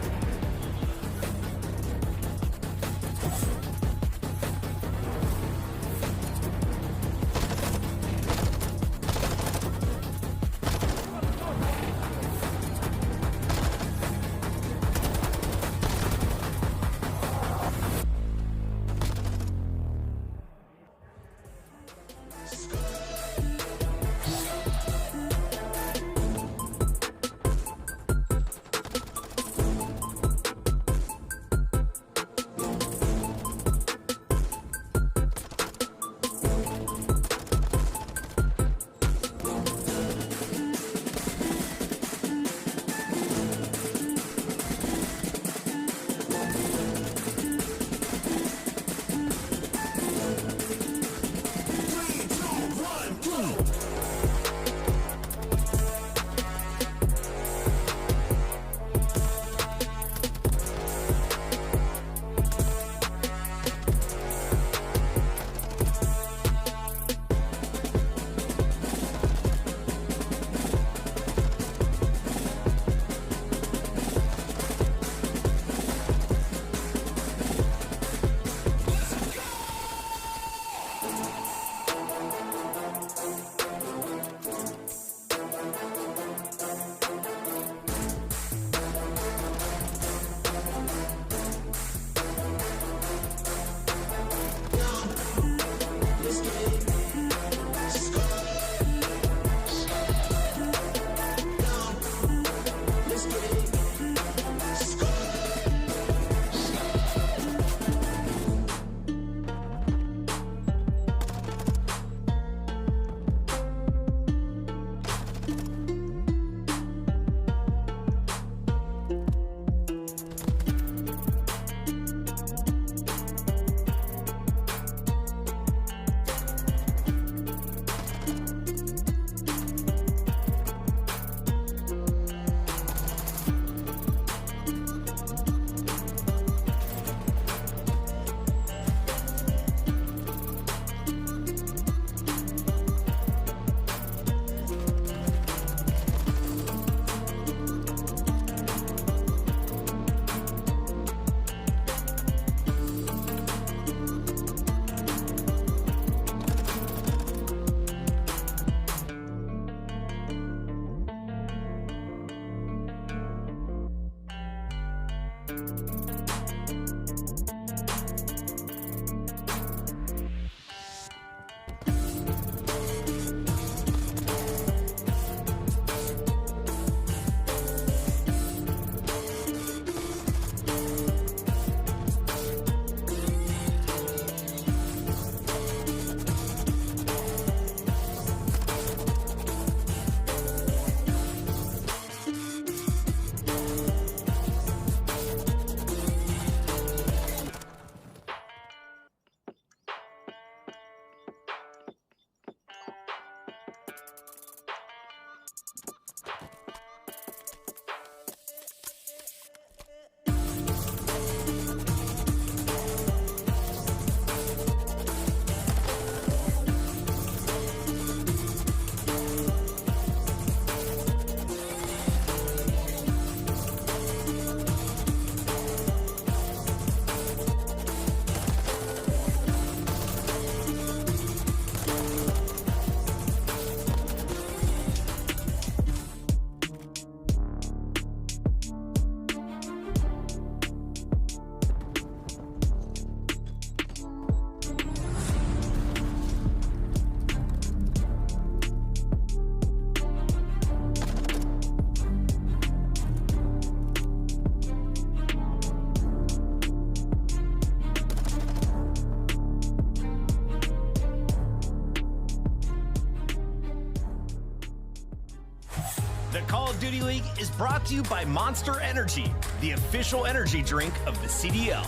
Duty League is brought to you by Monster Energy, the official energy drink of the CDL.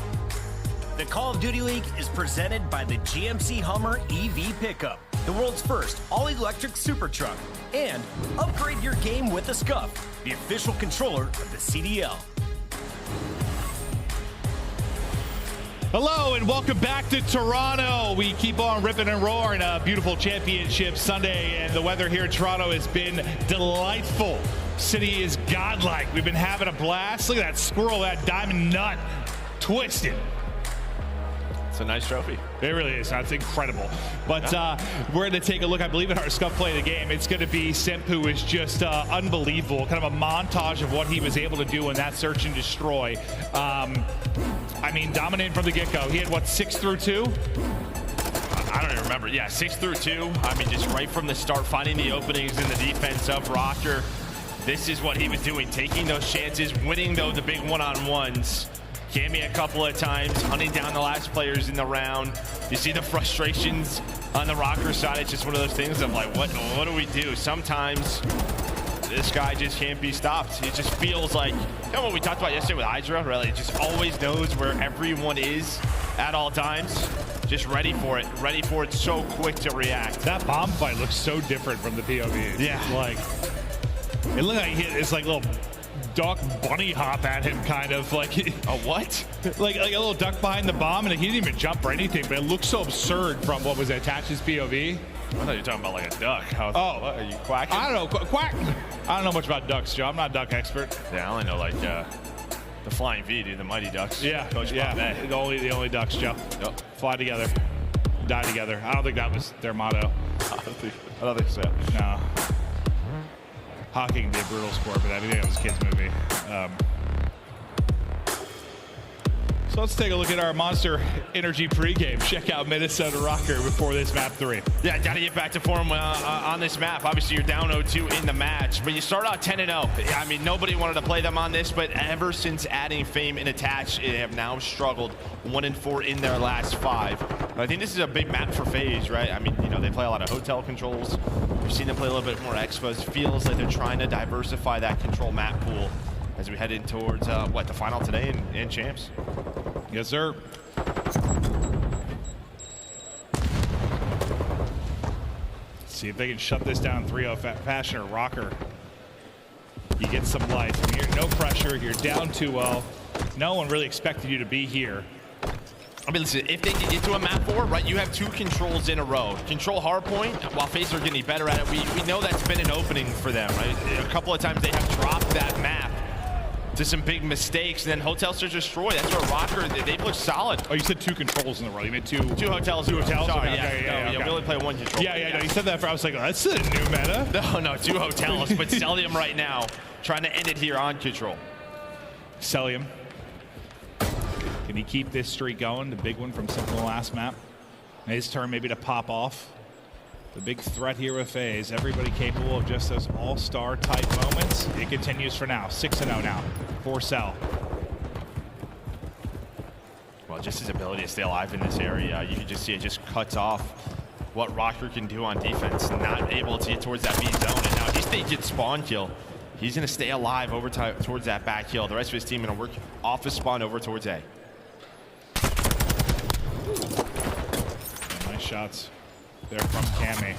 The Call of Duty League is presented by the GMC Hummer EV Pickup, the world's first all-electric super truck. And upgrade your game with the Scuff, the official controller of the CDL. Hello and welcome back to Toronto. We keep on ripping and roaring a beautiful championship Sunday, and the weather here in Toronto has been delightful. City is godlike. We've been having a blast. Look at that squirrel, that diamond nut twisted. It's a nice trophy. It really is. That's incredible. But we're going to take a look, I believe, at our Scuff play of the game. It's going to be Simp, who is just unbelievable. Kind of a montage of what he was able to do in that search and destroy. I mean, dominating from the get-go. He had, what, 6 through 2? I don't even remember. Yeah, 6 through 2. I mean, just right from the start, finding the openings in the defense of Røkkr. This is what he was doing, taking those chances, winning, though, the big one-on-ones. Cammy a couple of times, hunting down the last players in the round. You see the frustrations on the Røkkr side. It's just one of those things of like, what do we do? Sometimes this guy just can't be stopped. It just feels like, you know what we talked about yesterday with HyDra, really? It just always knows where everyone is at all times. Just ready for it, so quick to react. That bomb fight looks so different from the POV. Yeah. Like, it looked like it's like little duck bunny hop at him, kind of like a what? like a little duck behind the bomb, and he didn't even jump or anything, but it looks so absurd from what was attached to his POV. I thought you were talking about like a duck. What, are you quacking? I don't know, quack. I don't know much about ducks, Joe. I'm not a duck expert. Yeah, I only know like the Flying V, dude, the Mighty Ducks. Yeah, Coach yeah, the only ducks, Joe. Yep. Fly together, die together. I don't think that was their motto. I don't think so. No. Hockey can be a brutal sport, but I think that was a kid's movie. So let's take a look at our Monster Energy pregame. Check out Minnesota Røkkr before this map 3. Yeah, got to get back to form on this map. Obviously, you're down 0-2 in the match, but you start out 10-0. I mean, nobody wanted to play them on this, but ever since adding Fame and Attach, they have now struggled 1-4 in their last 5. But I think this is a big map for FaZe, right? I mean, you know, they play a lot of hotel controls. We've seen them play a little bit more expos. Feels like they're trying to diversify that control map pool as we head in towards, the final today and champs. Yes, sir. See if they can shut this down in 3-0 fashion, or Røkkr. You get some life. You're no pressure. You're down 2-0. No one really expected you to be here. I mean, listen, if they can get to a map 4, right, you have 2 controls in a row. Control hardpoint, while FaZe are getting better at it, we know that's been an opening for them, right? A couple of times they have dropped that map to some big mistakes, and then Hotel Search Destroy. That's where Røkkr, they've looked solid. Oh, you said 2 controls in a row. You meant 2 hotels. 2 hotels? Sorry, okay, yeah, we only play 1 control. Yeah, no, you said that for, I was like, oh, that's a new meta. No, 2 hotels, but Cellium right now, trying to end it here on control. Cellium. Can he keep this streak going? The big one from Simp in the last map. His turn maybe to pop off. The big threat here with FaZe. Everybody capable of just those all-star type moments. It continues for now. 6-0 now for Cell. Well, just his ability to stay alive in this area, you can just see it just cuts off what Røkkr can do on defense. Not able to get towards that B zone, and now if they get spawn kill, he's going to stay alive over towards that back hill. The rest of his team going to work off his spawn over towards A. Nice shots there from Cammy.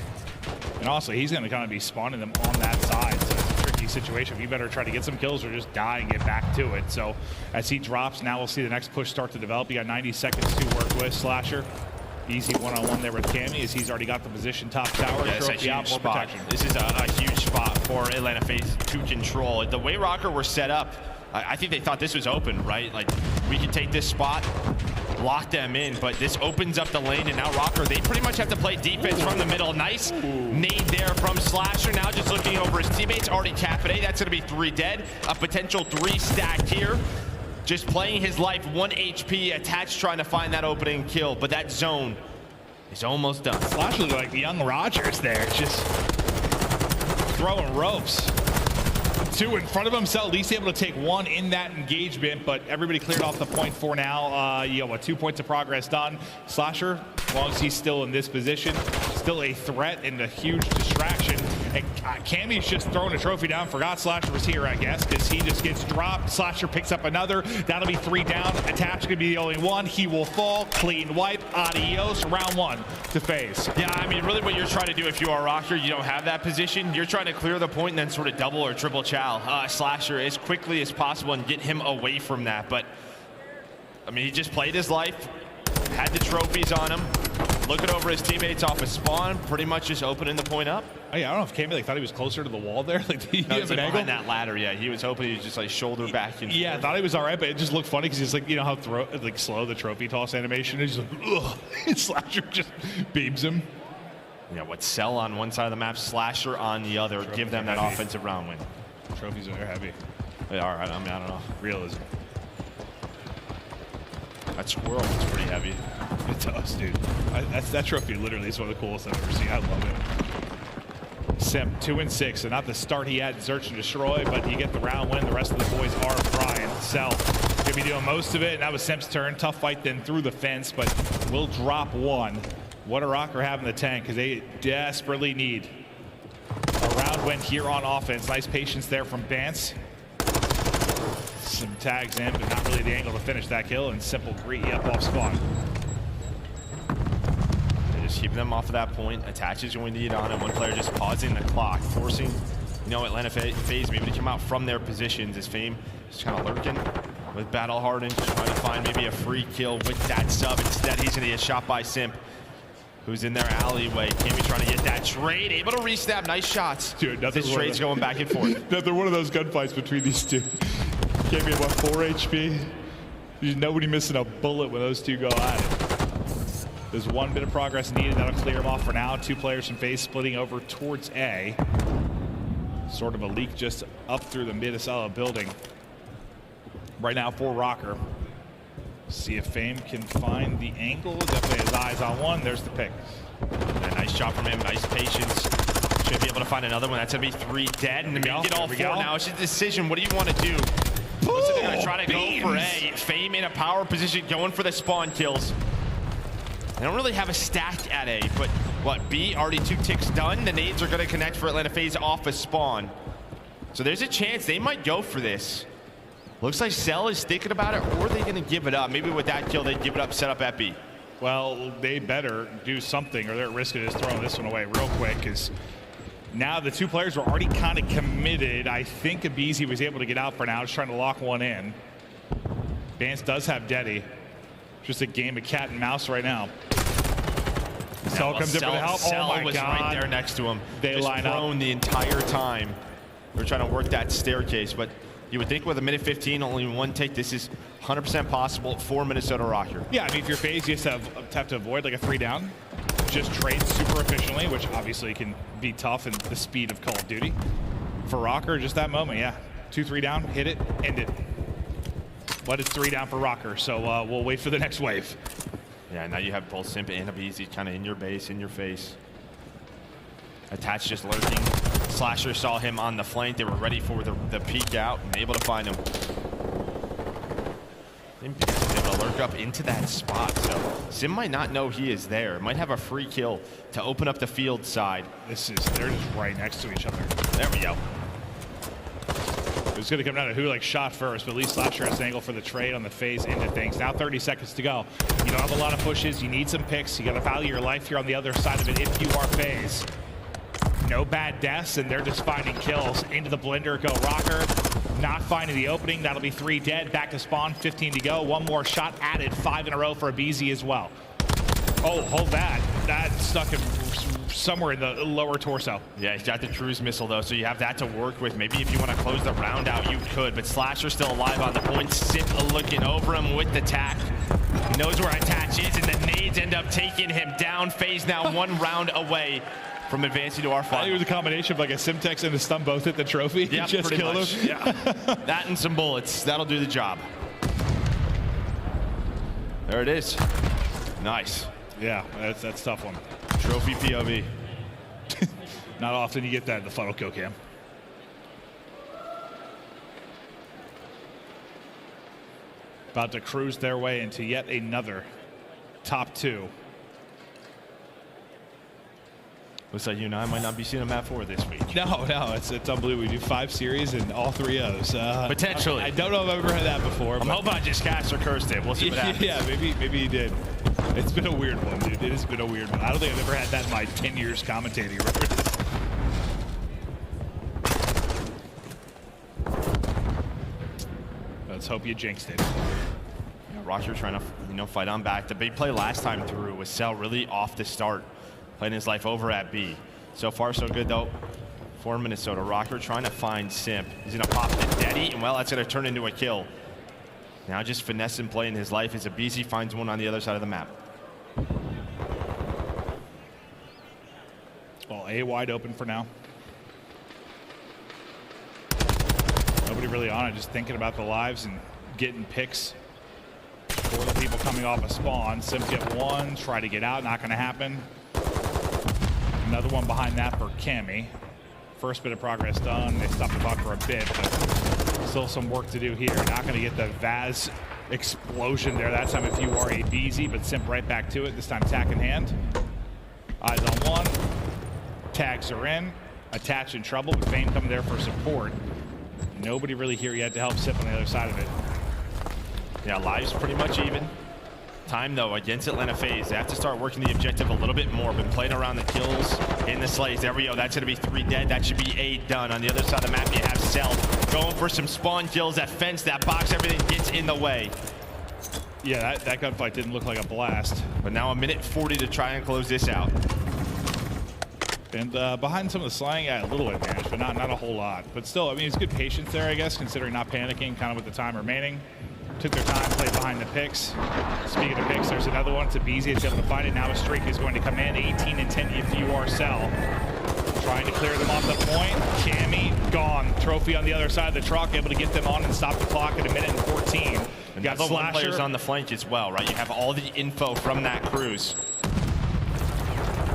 And also, he's going to kind of be spawning them on that side, so it's a tricky situation. You better try to get some kills or just die and get back to it. So as he drops, now we'll see the next push start to develop. You got 90 seconds to work with. Slasher, easy one-on-one there with Cammy, as he's already got the position top tower. Yeah, it's a huge spot. This is a huge spot for Atlanta FaZe to control. The way Røkkr were set up, I think they thought this was open, right? Like, we could take this spot, lock them in, but this opens up the lane, and now Røkkr, they pretty much have to play defense from the middle. Nice nade there from Slasher. Now just looking over his teammates, already tapped it. That's going to be 3 dead. A potential 3 stacked here. Just playing his life, 1 HP, Attached trying to find that opening kill, but that zone is almost done. Slasher like the young Rodgers there, just throwing ropes. 2 in front of him, so at least able to take 1 in that engagement, but everybody cleared off the point for now. 2 points of progress done. Slasher, as long as he's still in this position, still a threat and a huge distraction. And Cammy's just throwing a trophy down. Forgot Slasher was here, I guess, because he just gets dropped. Slasher picks up another. That'll be 3 down. Attach gonna be the only one. He will fall. Clean wipe. Adios. Round 1 to FaZe. Yeah, I mean, really what you're trying to do if you are Røkkr, you don't have that position. You're trying to clear the point and then sort of double or triple chow Slasher as quickly as possible and get him away from that. But, I mean, he just played his life, had the trophies on him, looking over his teammates off a spawn, pretty much just opening the point up. Oh, yeah, I don't know if Cammy thought he was closer to the wall there. Like, he No, have an angle? behind that ladder, yeah. He was hoping he was just like shoulder back. And yeah, I thought he was all right, but it just looked funny because he's like, you know how slow the trophy toss animation is? He's like, ugh. And Slasher just beams him. Yeah, what Cell on one side of the map, Slasher on the other. Trophies give them that heavy. offensive round win. Trophies are heavy. They are, I mean, I don't know. Realism. That squirrel looks pretty heavy. It does, dude. That trophy literally is one of the coolest I've ever seen. I love it. Simp 2 and 6, and not the start he had in Search and Destroy, but you get the round win. The rest of the boys are frying. Cell gonna be doing most of it, and that was Simp's turn. Tough fight then through the fence, but will drop 1. What a Røkkr have in the tank, because they desperately need a round win here on offense. Nice patience there from Bance. Some tags in, but not really the angle to finish that kill, and simple greedy up off spawn. They're just keeping them off of that point. Attaches going to need on it. One player just pausing the clock, forcing, you know, Atlanta FaZe maybe to come out from their positions. As Fame just kind of lurking with Battle Hardened, just trying to find maybe a free kill with that sub. Instead, he's going to get shot by Simp, who's in their alleyway. Cammy trying to get that trade, able to re-stab. Nice shots. Dude, this trade's going back and forth. Another one of those gunfights between these two. Cammy about 4 HP. There's nobody missing a bullet when those two go at it. There's 1 bit of progress needed. That'll clear them off for now. 2 players from FaZe splitting over towards A. Sort of a leak just up through the Minnesota building. Right now for Røkkr. See if Fame can find the angle. Definitely his eyes on one. There's the pick. Yeah, nice shot from him. Nice patience. Should be able to find another one. That's going to be 3 dead. And to make it all 4 now, it's just a decision. What do you want to do? Looks like they're going to try to go for A. Fame in a power position, going for the spawn kills. They don't really have a stack at A, but what, B, already 2 ticks done. The nades are going to connect for Atlanta FaZe off a spawn. So there's a chance they might go for this. Looks like Cell is thinking about it, or are they going to give it up? Maybe with that kill, they'd give it up, set up at B. Well, they better do something, or they're at risk of just throwing this one away real quick, because now the 2 players were already kind of committed. I think aBeZy was able to get out for now, just trying to lock one in. Bance does have Deddy. Just a game of cat and mouse right now. Cell comes in for the help. Cell oh my was God. right there next to him. They just line up prone the entire time. They're trying to work that staircase, but you would think with a minute 15, only 1 take, this is 100% possible for Minnesota Røkkr. Yeah, I mean, if you're FaZe, you just have to avoid like a 3 down. Just trade super efficiently, which obviously can be tough in the speed of Call of Duty. For Røkkr, just that moment, yeah. 2-3 down, hit it, end it. But it's 3 down for Røkkr, so we'll wait for the next wave. Yeah, now you have both Simp and aBeZy kind of in your base, in your face. Attach just lurking. Slasher saw him on the flank. They were ready for the peek out and able to find him. Simp is able to lurk up into that spot, so Sim might not know he is there. Might have a free kill to open up the field side. They're just right next to each other. There we go. It was going to come down to who shot first, but at least Slasher has an angle for the trade on the FaZe into things. Now 30 seconds to go. You don't have a lot of pushes. You need some picks. You got to value your life here on the other side of it if you are FaZe. No bad deaths, and they're just finding kills. Into the blender go Røkkr. Not finding the opening. That'll be 3 dead. Back to spawn. 15 to go. 1 more shot added. 5 in a row for aBeZy as well. Oh, hold that. That stuck him somewhere in the lower torso. Yeah, he's got the cruise missile though, so you have that to work with. Maybe if you want to close the round out, you could, but Slasher's still alive on the point. Simp looking over him with the tack. He knows where Attach is, and the nades end up taking him down. FaZe now 1 round away from advancing to our I think final. it was a combination of like a Simtex and a stun both hit the trophy. Yeah, just pretty killed much. him. Yeah. That and some bullets. That'll do the job. There it is. Nice. Yeah, that's a tough one. Trophy POV. Not often you get that in the funnel kill cam. About to cruise their way into yet another top 2. Looks like you and I might not be seeing a map 4 this week. No, it's unbelievable. We do 5 series and all 3 O's. Potentially. I don't know if I've ever had that before. I'm hoping I just cast or cursed it. We'll see what happens. Yeah, maybe you did. It's been a weird one, dude. It has been a weird one. I don't think I've ever had that in my 10 years commentating. Let's hope you jinxed it. Røkkr trying to, fight on back. The big play last time through was Cell really off the start, playing his life over at B. So far, so good, though, for Minnesota. Røkkr trying to find Simp. He's going to pop the Daddy, and, well, that's going to turn into a kill. Now just finessing playing his life as aBeZy finds one on the other side of the map. Well, A wide open for now. Nobody really on it, just thinking about the lives and getting picks for the people coming off a spawn. Simp get one, try to get out, not going to happen. Another one behind that for Cammy. First bit of progress done. They stopped the clock for a bit, but still some work to do here. Not going to get the Vaz explosion there that time if you are aBeZy, but Simp right back to it. This time tack in hand. Eyes on one. Tags are in. Attach in trouble, but Fame coming there for support. Nobody really here yet to help Simp on the other side of it. Yeah, lives pretty much even. Time, though, against Atlanta FaZe. They have to start working the objective a little bit more. Been playing around the kills in the slays. There we go. That's going to be 3 dead. That should be 8 done. On the other side of the map, you have Cell going for some spawn kills. That fence, that box, everything gets in the way. Yeah, that gunfight didn't look like a blast. But now a minute 40 to try and close this out. And behind some of the slaying, yeah, a little advantage, but not a whole lot. But still, I mean, it's good patience there, I guess, considering not panicking, kind of with the time remaining. Took their time, played behind the picks. Speaking of picks, there's another one. It's aBeZy. It's able to find it. Now a streak is going to come in. 18 and 10 if you are Cell. Trying to clear them off the point. Cammy, gone. Trophy on the other side of the truck, able to get them on and stop the clock at 1:14. And got the Slasher players on the flank as well, right? You have all the info from that cruise.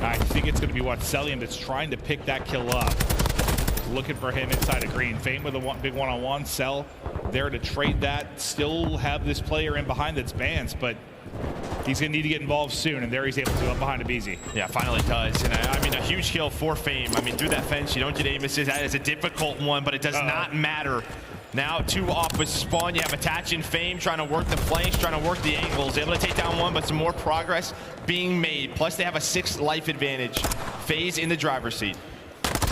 I think it's going to be Cellium that's trying to pick that kill up. Looking for him inside of green. Fame with a big one-on-one. Cell there to trade that. Still have this player in behind that's Bance, but he's going to need to get involved soon, and there he's able to up behind aBeZy. Yeah, finally does. And I mean, a huge kill for Fame. I mean, through that fence, you don't get aim assists. That is a difficult one, but it does not matter. Now 2 off with spawn. You have Attach and Fame trying to work the flanks, trying to work the angles. Able to take down one, but some more progress being made. Plus, they have a 6 life advantage. FaZe in the driver's seat.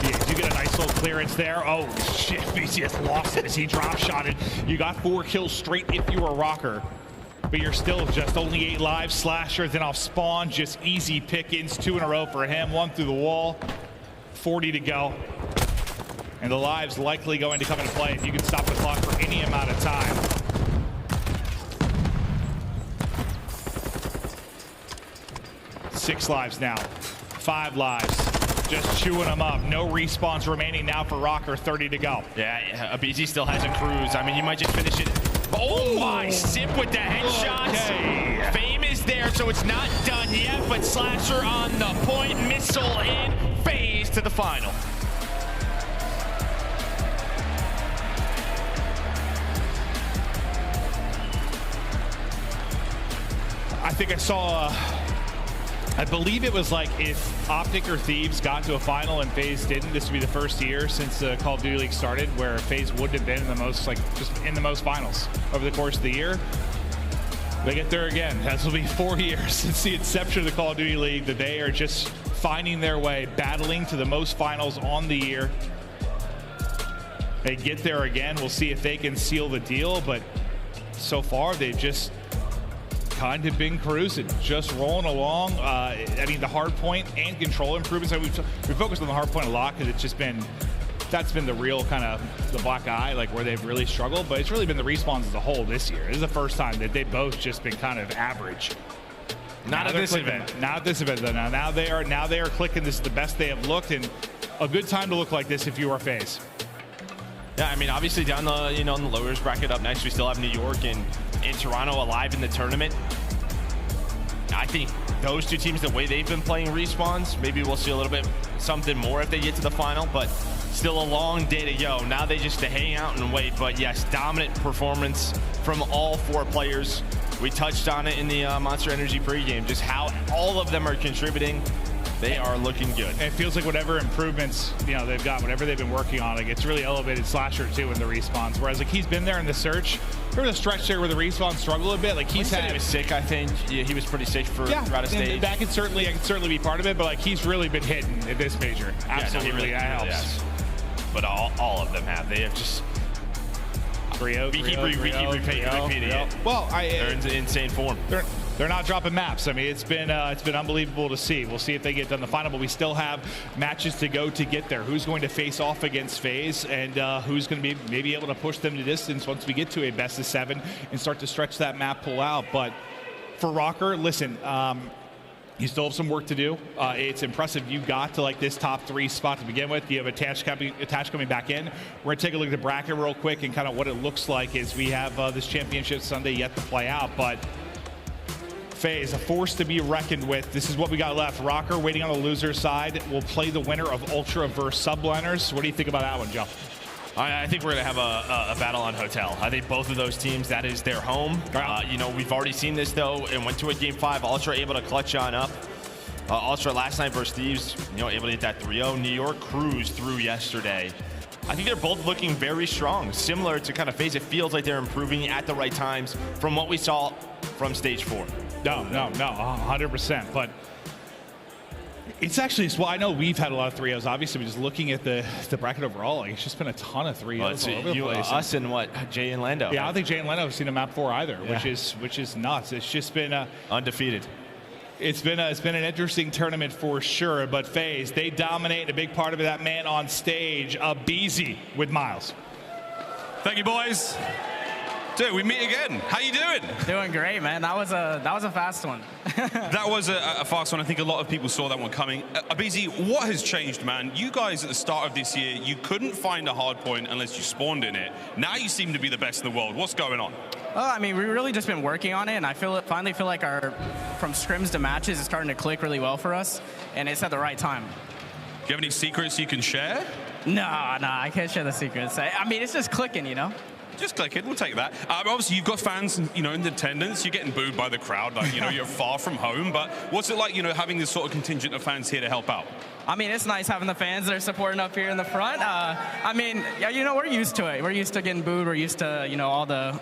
Yeah, you get a nice little clearance there. Oh, shit, aBeZy has lost it as he drop shotted. You got 4 kills straight if you were Røkkr. But you're still just only 8 lives. Slasher, then off spawn. Just easy pick-ins. 2 in a row for him. 1 through the wall. 40 to go. And the lives likely going to come into play if you can stop the clock for any amount of time. Six lives now. 5 lives. Just chewing them up. No respawns remaining now for Røkkr. 30 to go. Yeah, aBeZy still has a cruise. I mean, you might just finish it. Oh my, Simp with the headshots. Okay. Fame is there, so it's not done yet, but Slasher on the point. Missile in. FaZe to the final. I think I saw, I believe it was like if OpTic or Thieves got to a final and FaZe didn't, this would be the first year since the Call of Duty League started where FaZe wouldn't have been in the most, like just in the most finals over the course of the year. They get there again. This will be 4 years since the inception of the Call of Duty League that they are just finding their way, battling to the most finals on the year. They get there again. We'll see if they can seal the deal, but so far they've just kind of been cruising, just rolling along. I mean, the hard point and control improvements. We focused on the hard point a lot because it's just been, that's been the real kind of the black eye, like where they've really struggled. But it's really been the respawns as a whole this year. This is the first time that they've both just been kind of average. Not at this event. Not at this event though. Now they are clicking. This is the best they have looked, and a good time to look like this if you are FaZe. Yeah, I mean, obviously down the in the lowers bracket up next, we still have New York and Toronto alive in the tournament. I think those 2 teams, the way they've been playing respawns, maybe we'll see a little bit something more if they get to the final, but still a long day to go. Now they just to hang out and wait. But yes, dominant performance from all 4 players. We touched on it in the Monster Energy pregame, just how all of them are contributing. They are looking good. It feels like whatever improvements, they've got, whatever they've been working on, like it's really elevated Slasher too in the respawns. Whereas like he's been there in the search. There was a stretch there where the respawn struggled a bit. Like he was sick, I think. Yeah, he was pretty sick throughout a stage. That could certainly be part of it, but like he's really been hitting at this major. Absolutely, that helps. Yes. But all of them have. They have just. We keep repeating it. Well, they're in insane form. They're not dropping maps. I mean, it's been unbelievable to see. We'll see if they get done the final, but we still have matches to go to get there. Who's going to face off against FaZe, and who's going to be maybe able to push them to distance once we get to a best of 7 and start to stretch that map pool out. But for Røkkr, listen, you still have some work to do. It's impressive you got to like this top 3 spot to begin with. You have Attach coming back in. We're gonna take a look at the bracket real quick and kind of what it looks like as we have this championship Sunday yet to play out. But FaZe, a force to be reckoned with. This is what we got left. Røkkr waiting on the loser side. We'll play the winner of Ultra versus Subliners. What do you think about that one, Joe? I think we're going to have a battle on Hotel. I think both of those teams, that is their home. We've already seen this, though, and went to a Game 5. Ultra able to clutch on up. Ultra last night versus Thieves, able to hit that 3-0. New York cruised through yesterday. I think they're both looking very strong. Similar to kind of FaZe, it feels like they're improving at the right times from what we saw from Stage 4. No, 100%. But it's actually, well, I know we've had a lot of 3-0s. Obviously, but just looking at the bracket overall, like, it's just been a ton of 3-0s all over the place. Us and what? Jay and Lando. Yeah, I don't think Jay and Lando have seen a map 4 either, which is nuts. It's just been undefeated. It's been an interesting tournament for sure. But FaZe, they dominate. A big part of it, that man on stage, aBeZy with Miles. Thank you, boys. Dude, we meet again. How you doing? Doing great, man. That was a fast one. That was a fast one. I think a lot of people saw that one coming. aBeZy, what has changed, man? You guys at the start of this year, you couldn't find a hard point unless you spawned in it. Now you seem to be the best in the world. What's going on? Well, I mean, we've really just been working on it, and I finally feel like our from scrims to matches is starting to click really well for us, and it's at the right time. Do you have any secrets you can share? No, I can't share the secrets. I mean, it's just clicking, Just click it, we'll take that. Obviously, you've got fans, in attendance. You're getting booed by the crowd, like, you're far from home. But what's it like, having this sort of contingent of fans here to help out? I mean, it's nice having the fans that are supporting up here in the front. I mean, we're used to it. We're used to getting booed. We're used to, all the,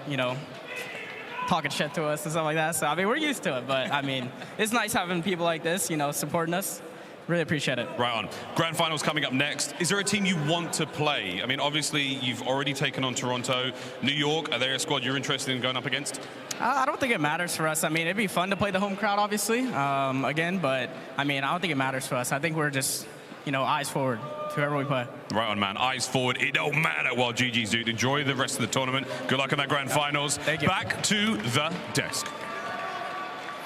talking shit to us and stuff like that. So, I mean, we're used to it. But, I mean, it's nice having people like this, supporting us. Really appreciate it. Right on. Grand Finals coming up next. Is there a team you want to play? I mean, obviously, you've already taken on Toronto. New York, are they a squad you're interested in going up against? I don't think it matters for us. I mean, it'd be fun to play the home crowd, obviously, again. But, I mean, I don't think it matters for us. I think we're just, eyes forward to whoever we play. Right on, man. Eyes forward. It don't matter. Well, GG's, dude. Enjoy the rest of the tournament. Good luck in that Grand Finals. Thank you. Back to the desk.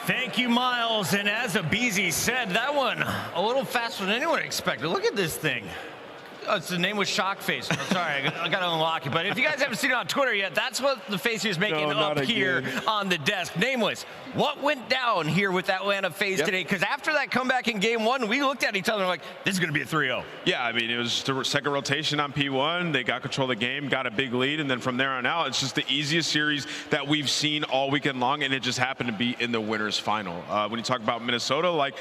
Thank you, Miles. And as aBeZy said, that one a little faster than anyone expected. Look at this thing. Oh, it's the name was Shockface. I'm sorry, I got to unlock it. But if you guys haven't seen it on Twitter yet, that's what the face he was making up here on the desk. Nameless. What went down here with Atlanta FaZe today? Because after that comeback in Game 1, we looked at each other like, this is going to be a 3-0. Yeah, I mean, it was the second rotation on P1. They got control of the game, got a big lead, and then from there on out, it's just the easiest series that we've seen all weekend long, and it just happened to be in the winners final. When you talk about Minnesota, like,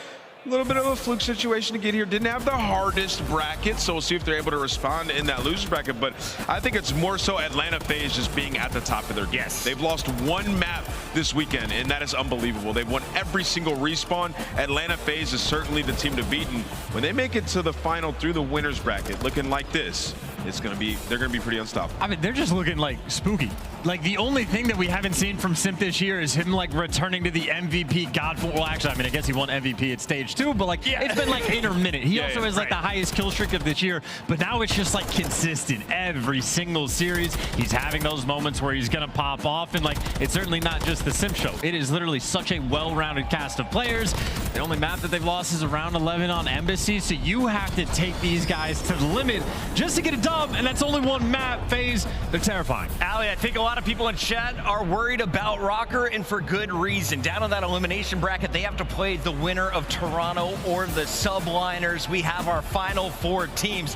a little bit of a fluke situation to get here. Didn't have the hardest bracket, so we'll see if they're able to respond in that loser bracket. But I think it's more so Atlanta FaZe just being at the top of their game. Yes. They've lost one map this weekend, and that is unbelievable. They've won every single respawn. Atlanta FaZe is certainly the team to beat. And when they make it to the final through the winners bracket, looking like this, they're gonna be pretty unstoppable. I mean, they're just looking like spooky. Like, the only thing that we haven't seen from Simp this year is him like returning to the MVP Godful. Well, actually, I mean, I guess he won MVP at stage 2, but like, it's been like intermittent. He also has like the highest kill streak of this year, but now it's just like consistent every single series. He's having those moments where he's gonna pop off, and like, it's certainly not just the Simp show. It is literally such a well-rounded cast of players. The only map that they've lost is around 11 on Embassy, so you have to take these guys to the limit just to get a dub, and that's only one map. FaZe, they're terrifying. Ali, I think a lot of people in chat are worried about Røkkr, and for good reason. Down on that elimination bracket, they have to play the winner of Toronto or the Subliners. We have our final 4 teams.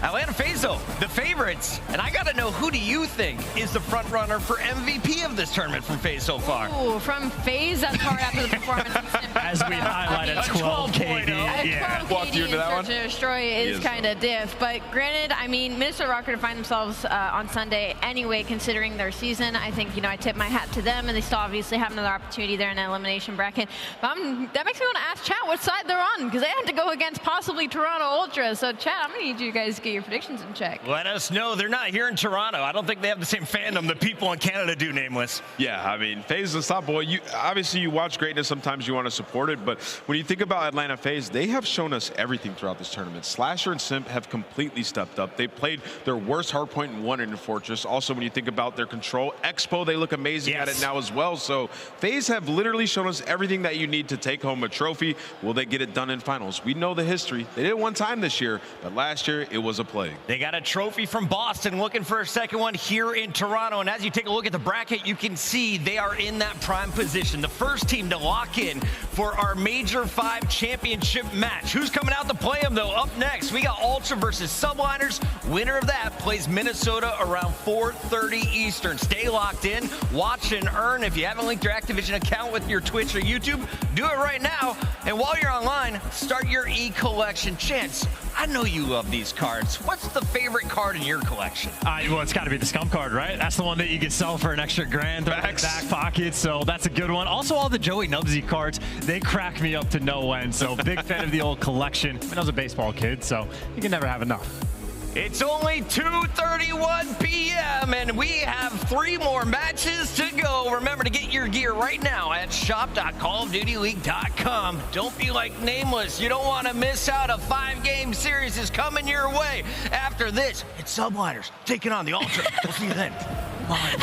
Atlanta FaZe, though, the favorites. And I got to know, who do you think is the front runner for MVP of this tournament from FaZe so far? Ooh, from FaZe, that's hard after the performance of Simp. As we highlighted, 12 KD. Yeah. 12 Walked you into that one? Search and Destroy is kind of diff. But granted, I mean, Minnesota Røkkr to find themselves on Sunday anyway, considering their season. I think, you know, I tip my hat to them, and they still obviously have another opportunity there in the elimination bracket. But that makes me want to ask chat what side they're on, because they have to go against possibly Toronto Ultra. So chat, I'm going to need you guys to get your predictions in check. Let us know. They're not here in Toronto. I don't think they have the same fandom that people in Canada do, Nameless. Yeah, I mean, FaZe is unstoppable. Obviously, you watch greatness, sometimes you want to support it, but when you think about Atlanta FaZe, they have shown us everything throughout this tournament. Slasher and Simp have completely stepped up. They played their worst hardpoint and won it in Fortress. Also, when you think about their control, Expo, they look amazing at it now as well. So FaZe have literally shown us everything that you need to take home a trophy. Will they get it done in finals? We know the history. They did it one time this year, but last year it was a plague. They got a trophy from Boston, looking for a second one here in Toronto. And as you take a look at the bracket, you can see they are in that prime position. The first team to lock in for our Major 5 championship match. Who's coming out to play them, though? Up next, we got Ultra versus Subliners. Winner of that plays Minnesota around 4:30 Eastern. Stay locked in, watch and earn. If you haven't linked your Activision account with your Twitch or YouTube, do it right now. And while you're online, start your e-collection. Chance, I know you love these cards. What's the favorite card in your collection? Well, it's got to be the Scum card, right? That's the one that you can sell for an extra grand, throw in the back pocket, so that's a good one. Also, all the Joey Nubsy cards, they crack me up to no end, so big fan of the old collection. I mean, I was a baseball kid, so you can never have enough. It's only 2:31 p.m. and we have 3 more matches to go. Remember to get your gear right now at shop.callofdutyleague.com. Don't be like Nameless. You don't want to miss out. A 5-game series is coming your way. After this, it's Subliners taking on the Ultra. We'll see you then. Bye.